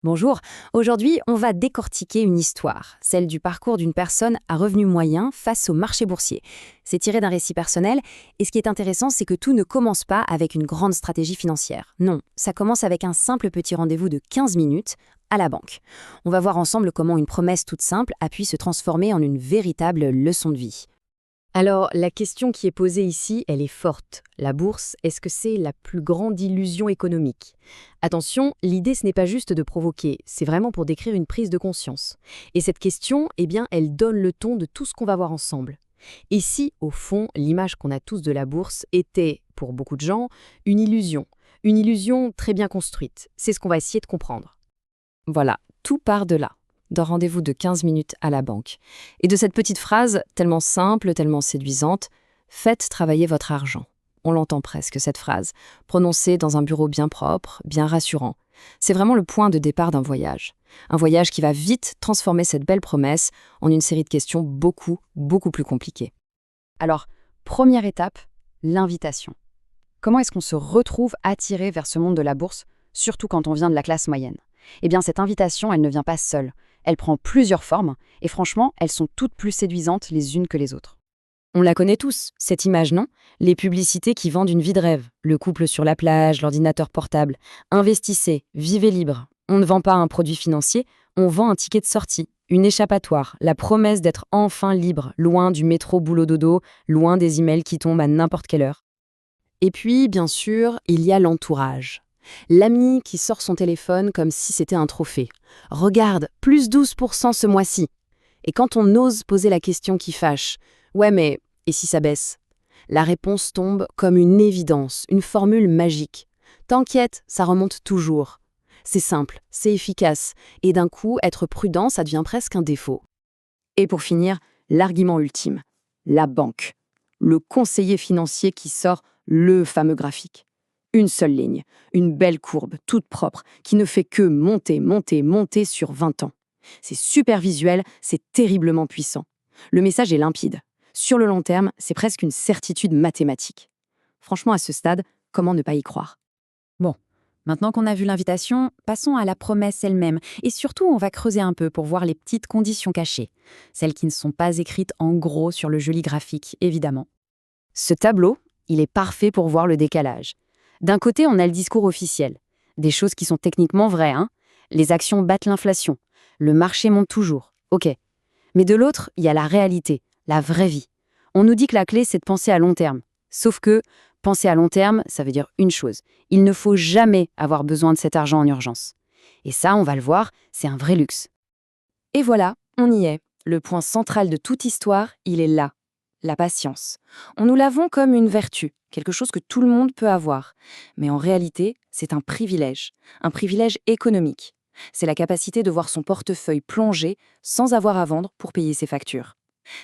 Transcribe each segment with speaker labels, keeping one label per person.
Speaker 1: Bonjour, aujourd'hui on va décortiquer une histoire, celle du parcours d'une personne à revenu moyen face au marché boursier. C'est tiré d'un récit personnel et ce qui est intéressant c'est que tout ne commence pas avec une grande stratégie financière. Non, ça commence avec un simple petit rendez-vous de 15 minutes à la banque. On va voir ensemble comment une promesse toute simple a pu se transformer en une véritable leçon de vie. Alors, la question qui est posée ici, elle est forte. La bourse, est-ce que c'est la plus grande illusion économique? Attention, l'idée ce n'est pas juste de provoquer, c'est vraiment pour décrire une prise de conscience. Et cette question, eh bien, elle donne le ton de tout ce qu'on va voir ensemble. Et si, au fond, l'image qu'on a tous de la bourse était, pour beaucoup de gens, une illusion très bien construite? C'est ce qu'on va essayer de comprendre. Voilà, tout part de là, d'un rendez-vous de 15 minutes à la banque. Et de cette petite phrase, tellement simple, tellement séduisante, « Faites travailler votre argent ». On l'entend presque, cette phrase, prononcée dans un bureau bien propre, bien rassurant. C'est vraiment le point de départ d'un voyage. Un voyage qui va vite transformer cette belle promesse en une série de questions beaucoup, beaucoup plus compliquées. Alors, première étape, l'invitation. Comment est-ce qu'on se retrouve attiré vers ce monde de la bourse, surtout quand on vient de la classe moyenne? Eh bien, cette invitation, elle ne vient pas seule. Elle prend plusieurs formes, et franchement, elles sont toutes plus séduisantes les unes que les autres. On la connaît tous, cette image, non? Les publicités qui vendent une vie de rêve. Le couple sur la plage, l'ordinateur portable. Investissez, vivez libre. On ne vend pas un produit financier, on vend un ticket de sortie, une échappatoire, la promesse d'être enfin libre, loin du métro boulot dodo, loin des emails qui tombent à n'importe quelle heure. Et puis, bien sûr, il y a l'entourage. L'ami qui sort son téléphone comme si c'était un trophée. Regarde, plus 12% ce mois-ci. Et quand on ose poser la question qui fâche, ouais mais, et si ça baisse? La réponse tombe comme une évidence, une formule magique. T'inquiète, ça remonte toujours. C'est simple, c'est efficace, et d'un coup, être prudent, ça devient presque un défaut. Et pour finir, l'argument ultime, la banque. Le conseiller financier qui sort le fameux graphique. Une seule ligne, une belle courbe, toute propre, qui ne fait que monter, monter, monter sur 20 ans. C'est super visuel, c'est terriblement puissant. Le message est limpide. Sur le long terme, c'est presque une certitude mathématique. Franchement, à ce stade, comment ne pas y croire? Bon, maintenant qu'on a vu l'invitation, passons à la promesse elle-même. Et surtout, on va creuser un peu pour voir les petites conditions cachées. Celles qui ne sont pas écrites en gros sur le joli graphique, évidemment. Ce tableau, il est parfait pour voir le décalage. D'un côté, on a le discours officiel. Des choses qui sont techniquement vraies, hein. Les actions battent l'inflation. Le marché monte toujours. OK. Mais de l'autre, il y a la réalité, la vraie vie. On nous dit que la clé, c'est de penser à long terme. Sauf que, penser à long terme, ça veut dire une chose. Il ne faut jamais avoir besoin de cet argent en urgence. Et ça, on va le voir, c'est un vrai luxe. Et voilà, on y est. Le point central de toute histoire, il est là. La patience. On nous la vend comme une vertu, quelque chose que tout le monde peut avoir. Mais en réalité, c'est un privilège économique. C'est la capacité de voir son portefeuille plonger sans avoir à vendre pour payer ses factures.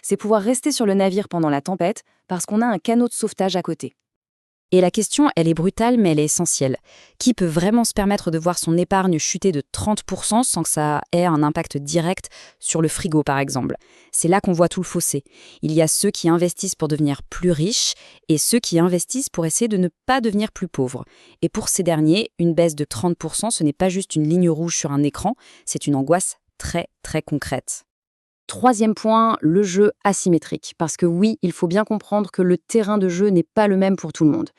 Speaker 1: C'est pouvoir rester sur le navire pendant la tempête parce qu'on a un canot de sauvetage à côté. Et la question, elle est brutale, mais elle est essentielle. Qui peut vraiment se permettre de voir son épargne chuter de 30% sans que ça ait un impact direct sur le frigo, par exemple? C'est là qu'on voit tout le fossé. Il y a ceux qui investissent pour devenir plus riches et ceux qui investissent pour essayer de ne pas devenir plus pauvres. Et pour ces derniers, une baisse de 30%, ce n'est pas juste une ligne rouge sur un écran, c'est une angoisse très, très concrète. Troisième point, le jeu asymétrique. Parce que oui, il faut bien comprendre que le terrain de jeu n'est pas le même pour tout le monde.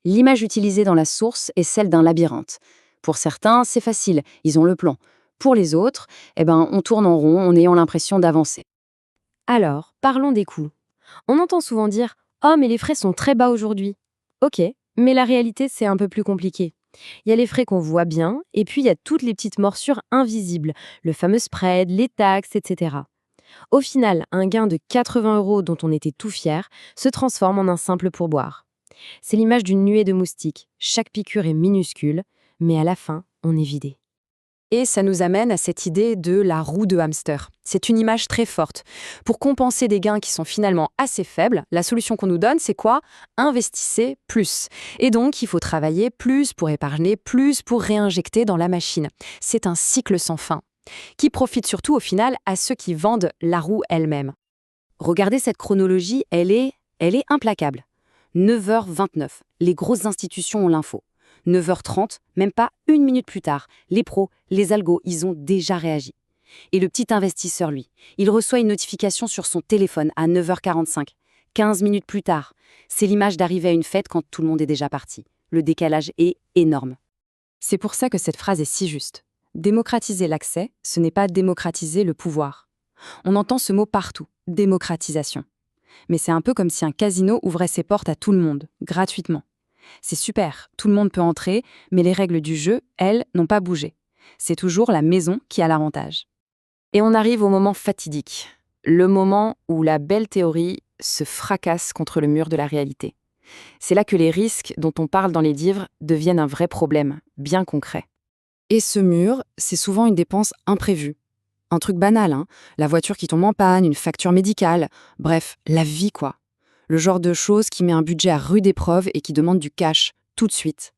Speaker 1: L'image utilisée dans la source est celle d'un labyrinthe. Pour certains, c'est facile, ils ont le plan. Pour les autres, on tourne en rond en ayant l'impression d'avancer. Alors, parlons des coûts. On entend souvent dire « Oh, mais les frais sont très bas aujourd'hui ». Ok, mais la réalité, c'est un peu plus compliqué. Il y a les frais qu'on voit bien, et puis il y a toutes les petites morsures invisibles, le fameux spread, les taxes, etc. Au final, un gain de 80 € dont on était tout fier se transforme en un simple pourboire. C'est l'image d'une nuée de moustiques. Chaque piqûre est minuscule, mais à la fin, on est vidé. Et ça nous amène à cette idée de la roue de hamster. C'est une image très forte. Pour compenser des gains qui sont finalement assez faibles, la solution qu'on nous donne, c'est quoi? Investissez plus. Et donc, il faut travailler plus pour épargner plus pour réinjecter dans la machine. C'est un cycle sans fin, qui profite surtout au final à ceux qui vendent la roue elle-même. Regardez cette chronologie, elle est implacable. 9h29, les grosses institutions ont l'info. 9h30, même pas une minute plus tard, les pros, les algos, ils ont déjà réagi. Et le petit investisseur, lui, il reçoit une notification sur son téléphone à 9h45. 15 minutes plus tard, c'est l'image d'arriver à une fête quand tout le monde est déjà parti. Le décalage est énorme. C'est pour ça que cette phrase est si juste. Démocratiser l'accès, ce n'est pas démocratiser le pouvoir. On entend ce mot partout, démocratisation. Mais c'est un peu comme si un casino ouvrait ses portes à tout le monde, gratuitement. C'est super, tout le monde peut entrer, mais les règles du jeu, elles, n'ont pas bougé. C'est toujours la maison qui a l'avantage. Et on arrive au moment fatidique, le moment où la belle théorie se fracasse contre le mur de la réalité. C'est là que les risques dont on parle dans les livres deviennent un vrai problème, bien concret. Et ce mur, c'est souvent une dépense imprévue. Un truc banal, hein, la voiture qui tombe en panne, une facture médicale, bref, la vie quoi. Le genre de chose qui met un budget à rude épreuve et qui demande du cash, tout de suite.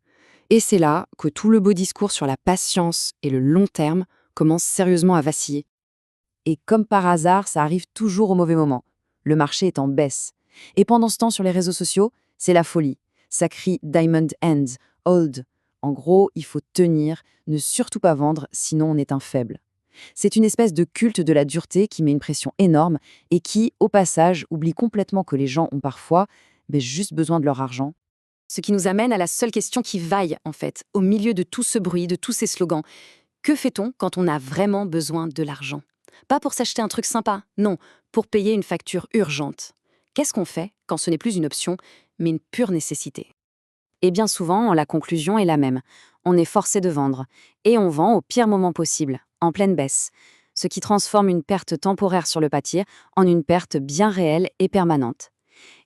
Speaker 1: Et c'est là que tout le beau discours sur la patience et le long terme commence sérieusement à vaciller. Et comme par hasard, ça arrive toujours au mauvais moment. Le marché est en baisse. Et pendant ce temps, sur les réseaux sociaux, c'est la folie. Ça crie Diamond Hands, Hold. En gros, il faut tenir, ne surtout pas vendre, sinon on est un faible. C'est une espèce de culte de la dureté qui met une pression énorme et qui, au passage, oublie complètement que les gens ont parfois juste besoin de leur argent. Ce qui nous amène à la seule question qui vaille, en fait, au milieu de tout ce bruit, de tous ces slogans. Que fait-on quand on a vraiment besoin de l'argent ? Pas pour s'acheter un truc sympa, non, pour payer une facture urgente. Qu'est-ce qu'on fait quand ce n'est plus une option, mais une pure nécessité ? Et bien souvent, la conclusion est la même. On est forcé de vendre. Et on vend au pire moment possible, en pleine baisse. Ce qui transforme une perte temporaire sur le papier en une perte bien réelle et permanente.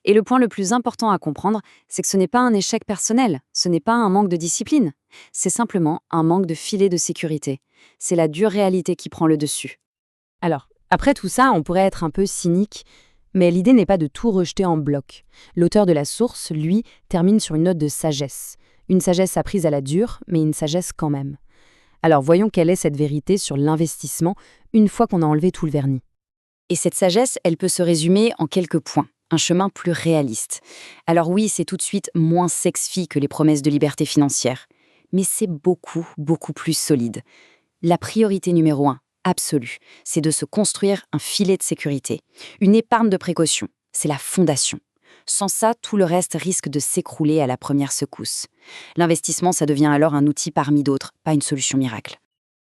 Speaker 1: Et le point le plus important à comprendre, c'est que ce n'est pas un échec personnel, ce n'est pas un manque de discipline. C'est simplement un manque de filet de sécurité. C'est la dure réalité qui prend le dessus. Alors, après tout ça, on pourrait être un peu cynique, mais l'idée n'est pas de tout rejeter en bloc. L'auteur de la source, lui, termine sur une note de sagesse. Une sagesse apprise à la dure, mais une sagesse quand même. Alors voyons quelle est cette vérité sur l'investissement une fois qu'on a enlevé tout le vernis. Et cette sagesse, elle peut se résumer en quelques points. Un chemin plus réaliste. Alors oui, c'est tout de suite moins sexy que les promesses de liberté financière. Mais c'est beaucoup, beaucoup plus solide. La priorité numéro 1, absolue, c'est de se construire un filet de sécurité. Une épargne de précaution, c'est la fondation. Sans ça, tout le reste risque de s'écrouler à la première secousse. L'investissement, ça devient alors un outil parmi d'autres, pas une solution miracle.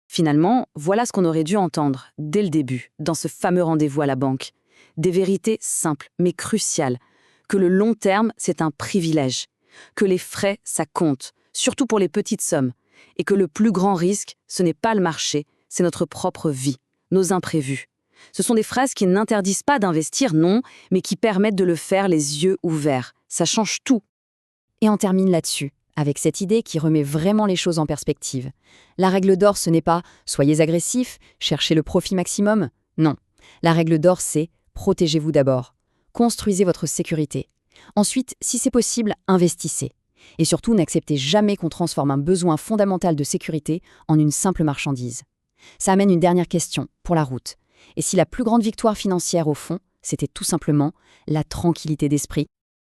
Speaker 1: Finalement, voilà ce qu'on aurait dû entendre, dès le début, dans ce fameux rendez-vous à la banque. Des vérités simples, mais cruciales. Que le long terme, c'est un privilège. Que les frais, ça compte, surtout pour les petites sommes. Et que le plus grand risque, ce n'est pas le marché, c'est notre propre vie, nos imprévus. Ce sont des phrases qui n'interdisent pas d'investir, non, mais qui permettent de le faire les yeux ouverts. Ça change tout. Et on termine là-dessus, avec cette idée qui remet vraiment les choses en perspective. La règle d'or, ce n'est pas « soyez agressif, cherchez le profit maximum ». Non, la règle d'or, c'est « protégez-vous d'abord, construisez votre sécurité. Ensuite, si c'est possible, investissez. Et surtout, n'acceptez jamais qu'on transforme un besoin fondamental de sécurité en une simple marchandise. » Ça amène une dernière question, pour la route. Et si la plus grande victoire financière, au fond, c'était tout simplement la tranquillité d'esprit ?